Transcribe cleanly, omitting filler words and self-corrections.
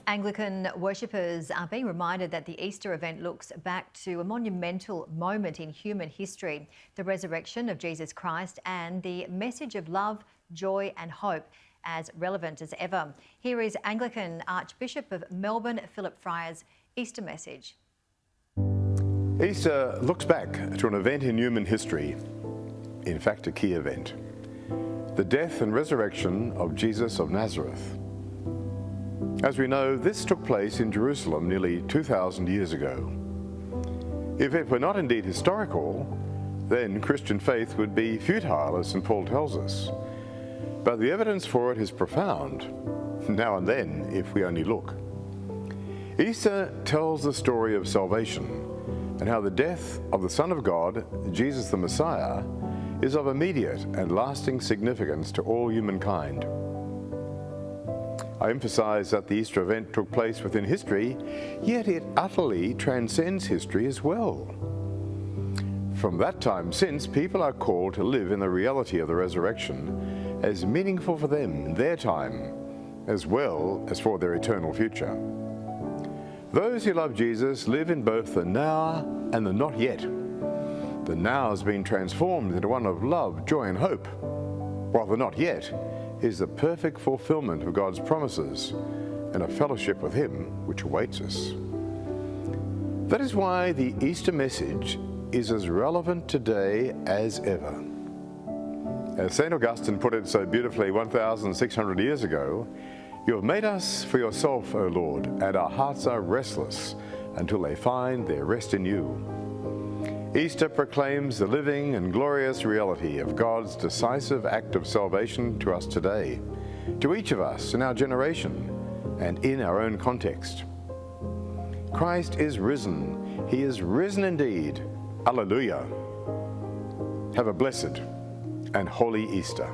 Anglican worshippers are being reminded that the Easter event looks back to a monumental moment in human history, the resurrection of Jesus Christ and the message of love, joy and hope as relevant as ever. Here is Anglican Archbishop of Melbourne, Freier's Easter message. Easter looks back to an event in human history, in fact a key event, the death and resurrection of Jesus of Nazareth. As we know, this took place in Jerusalem nearly 2,000 years ago. If it were not indeed historical, then Christian faith would be futile, as St. Paul tells us. But the evidence for it is profound, now and then, if we only look. Easter tells the story of salvation and how the death of the Son of God, Jesus the Messiah, is of immediate and lasting significance to all humankind. I emphasize that the Easter event took place within history, yet it utterly transcends history as well. From that time since, people are called to live in the reality of the resurrection as meaningful for them in their time, as well as for their eternal future. Those who love Jesus live in both the now and the not yet. The now has been transformed into one of love, joy and hope, while the not yet is the perfect fulfillment of God's promises and a fellowship with Him which awaits us. That is why the Easter message is as relevant today as ever. As St. Augustine put it so beautifully 1,600 years ago, "You have made us for yourself, O Lord, and our hearts are restless until they find their rest in you." Easter proclaims the living and glorious reality of God's decisive act of salvation to us today, to each of us in our generation and in our own context. Christ is risen. He is risen indeed. Alleluia. Have a blessed and holy Easter.